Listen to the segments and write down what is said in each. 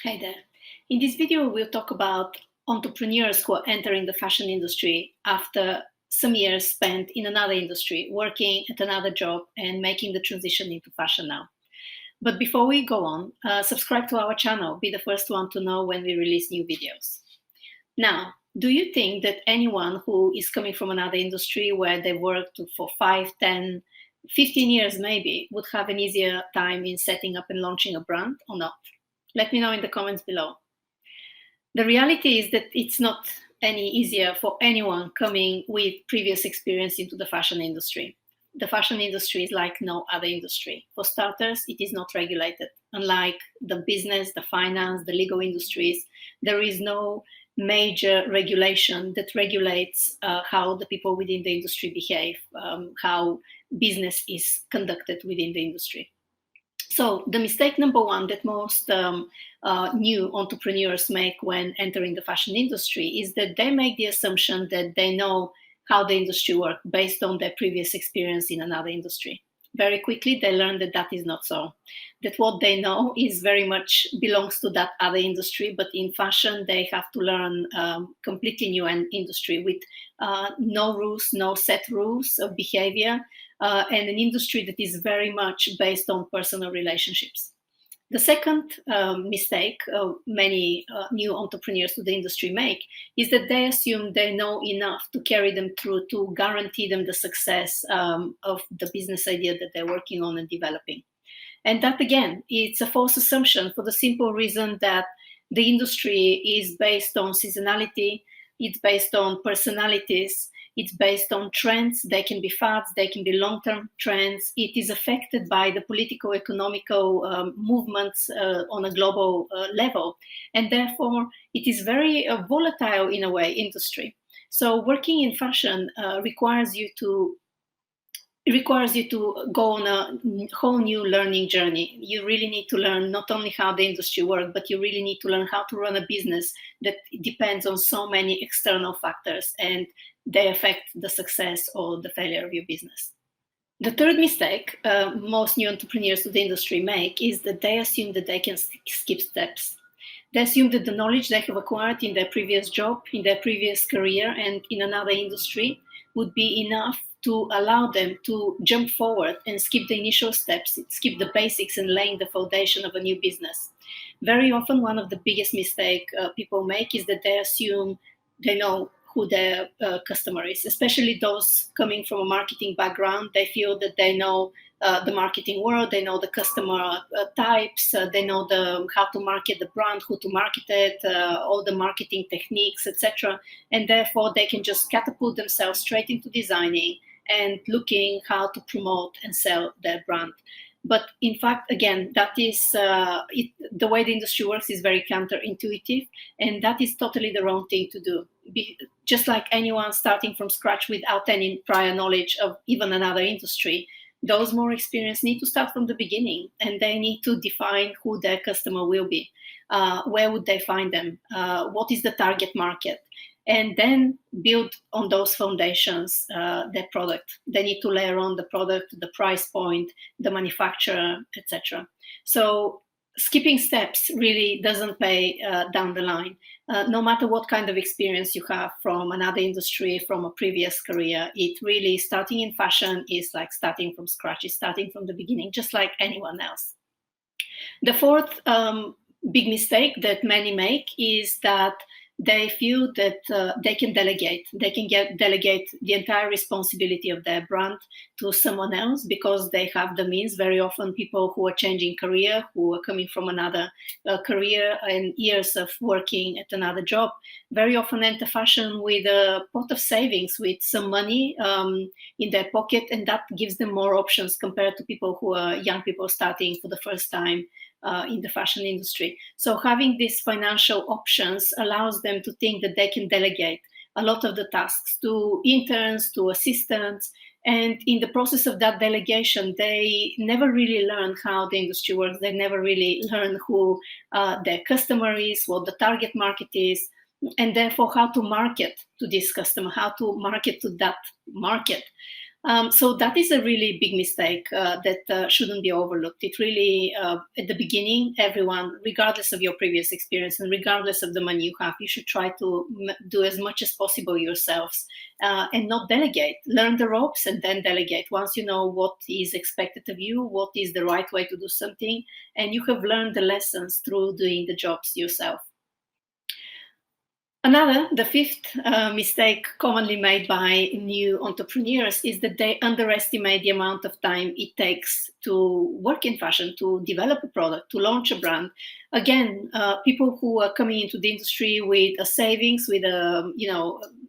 Hi there. In this video, we'll talk about entrepreneurs who are entering the fashion industry after some years spent in another industry, working at another job and making the transition into fashion now. But before we go on, subscribe to our channel, be the first one to know when we release new videos. Now, do you think that anyone who is coming from another industry where they worked for 5, 10, 15 years maybe would have an easier time in setting up and launching a brand or not? Let me know in the comments below. The reality is that it's not any easier for anyone coming with previous experience into the fashion industry. The fashion industry is like no other industry. For starters, it is not regulated. Unlike the business, the finance, the legal industries, there is no major regulation that regulates how the people within the industry behave, how business is conducted within the industry. So the mistake number one that most new entrepreneurs make when entering the fashion industry is that they make the assumption that they know how the industry works based on their previous experience in another industry. Very quickly, they learn that that is not so. That what they know is very much belongs to that other industry, but in fashion, they have to learn completely new industry with no rules, no set rules of behavior, and an industry that is very much based on personal relationships. The second mistake many new entrepreneurs to the industry make is that they assume they know enough to carry them through to guarantee them the success of the business idea that they're working on and developing. And that, again, it's a false assumption for the simple reason that the industry is based on seasonality, it's based on personalities, it's based on trends. They can be fads, they can be long-term trends. It is affected by the political, economical movements on a global level. And therefore, it is very volatile in a way industry. So working in fashion requires you to go on a whole new learning journey. You really need to learn not only how the industry works, but you really need to learn how to run a business that depends on so many external factors, and they affect the success or the failure of your business. The third mistake most new entrepreneurs to the industry make is that they assume that they can skip steps. They assume that the knowledge they have acquired in their previous job, in their previous career, and in another industry would be enough to allow them to jump forward and skip the initial steps, skip the basics and laying the foundation of a new business. Very often, one of the biggest mistakes people make is that they assume they know who their customer is, especially those coming from a marketing background. They feel that they know the marketing world, they know the customer types, they know how to market the brand, who to market it, all the marketing techniques, etc. And therefore, they can just catapult themselves straight into designing and looking how to promote and sell their brand. But in fact, again, that is the way the industry works is very counterintuitive, and that is totally the wrong thing to do. Just like anyone starting from scratch without any prior knowledge of even another industry, those more experienced need to start from the beginning, and they need to define who their customer will be. Where would they find them? What is the target market? And then build on those foundations their product. They need to layer on the product, the price point, the manufacturer, etc. So skipping steps really doesn't pay down the line. No matter what kind of experience you have from another industry, from a previous career, it really, starting in fashion is like starting from scratch, it's starting from the beginning, just like anyone else. The fourth big mistake that many make is that they feel that they can delegate. They can delegate the entire responsibility of their brand to someone else because they have the means. Very often people who are changing career, who are coming from another career and years of working at another job, very often enter fashion with a pot of savings, with some money in their pocket, and that gives them more options compared to people who are young people starting for the first time in the fashion industry. So having these financial options allows them to think that they can delegate a lot of the tasks to interns, to assistants. And in the process of that delegation, they never really learn how the industry works. They never really learn who their customer is, what the target market is, and therefore how to market to this customer, how to market to that market. So that is a really big mistake that shouldn't be overlooked. It really, at the beginning, everyone, regardless of your previous experience and regardless of the money you have, you should try to do as much as possible yourselves and not delegate. Learn the ropes and then delegate. Once you know what is expected of you, what is the right way to do something, and you have learned the lessons through doing the jobs yourself. The fifth mistake commonly made by new entrepreneurs is that they underestimate the amount of time it takes to work in fashion, to develop a product, to launch a brand. Again, people who are coming into the industry with a savings, with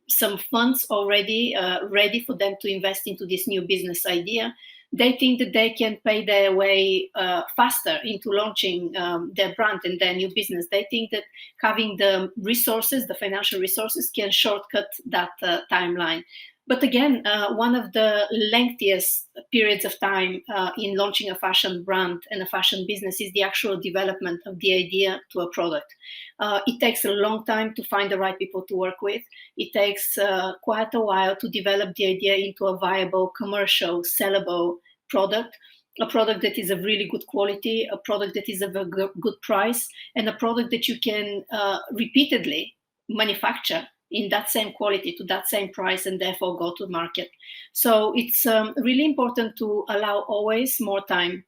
some funds already ready for them to invest into this new business idea, they think that they can pay their way faster into launching their brand and their new business. They think that having the resources, the financial resources, can shortcut that timeline. But again, one of the lengthiest periods of time in launching a fashion brand and a fashion business is the actual development of the idea to a product. It takes a long time to find the right people to work with. It takes quite a while to develop the idea into a viable, commercial, sellable product, a product that is of really good quality, a product that is of a good price, and a product that you can repeatedly manufacture in that same quality to that same price and therefore go to market. So it's really important to allow always more time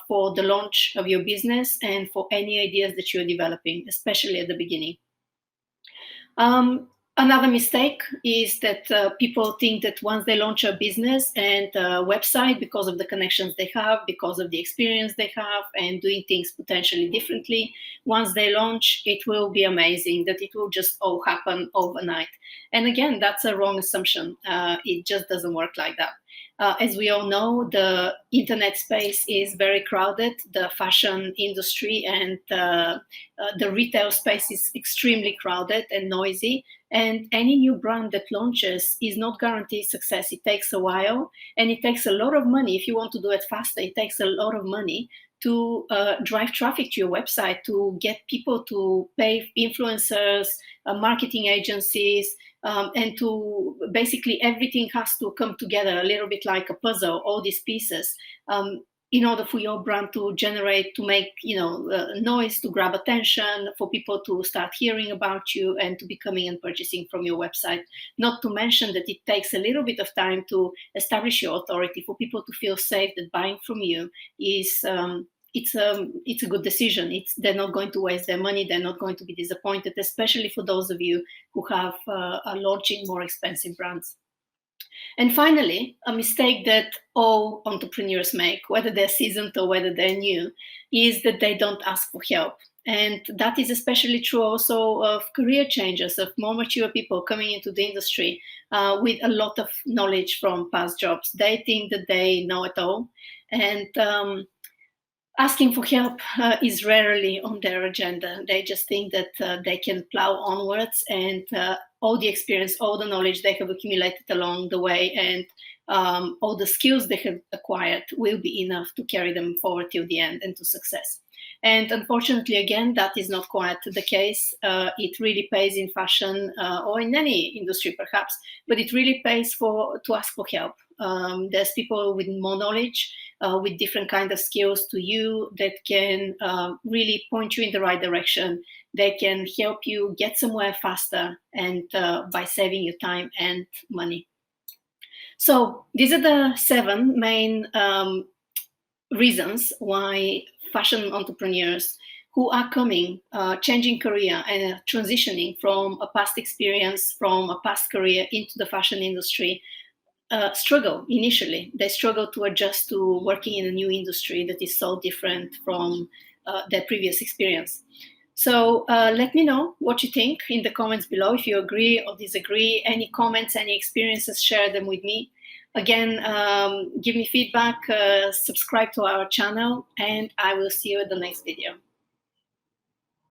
for the launch of your business and for any ideas that you're developing, especially at the beginning. Another mistake is that people think that once they launch a business and a website, because of the connections they have, because of the experience they have, and doing things potentially differently, once they launch, it will be amazing, that it will just all happen overnight. And again, that's a wrong assumption. It just doesn't work like that. As we all know, the internet space is very crowded. The fashion industry and the retail space is extremely crowded and noisy. And any new brand that launches is not guaranteed success. It takes a while, and it takes a lot of money. If you want to do it faster, it takes a lot of money to drive traffic to your website, to get people to pay influencers, marketing agencies, and to basically everything has to come together a little bit like a puzzle, all these pieces, in order for your brand to generate, to make noise, to grab attention, for people to start hearing about you and to be coming and purchasing from your website. Not to mention that it takes a little bit of time to establish your authority, for people to feel safe that buying from you is it's a good decision. They're not going to waste their money. They're not going to be disappointed, especially for those of you who are launching more expensive brands. And finally, a mistake that all entrepreneurs make, whether they're seasoned or whether they're new, is that they don't ask for help. And that is especially true also of career changers, of more mature people coming into the industry with a lot of knowledge from past jobs. They think that they know it all. And asking for help is rarely on their agenda. They just think that they can plow onwards, and all the experience, all the knowledge they have accumulated along the way, and all the skills they have acquired will be enough to carry them forward till the end and to success. And unfortunately, again, that is not quite the case. It really pays in fashion or in any industry, perhaps, but it really pays to ask for help. There's people with more knowledge, with different kind of skills to you, that can really point you in the right direction. They can help you get somewhere faster, and by saving you time and money. So these are the 7 main reasons why fashion entrepreneurs who are coming, changing career and transitioning from a past experience, from a past career into the fashion industry, struggle initially. They struggle to adjust to working in a new industry that is so different from their previous experience. So let me know what you think in the comments below. If you agree or disagree, any comments, any experiences, share them with me. Again, give me feedback, subscribe to our channel, and I will see you at the next video.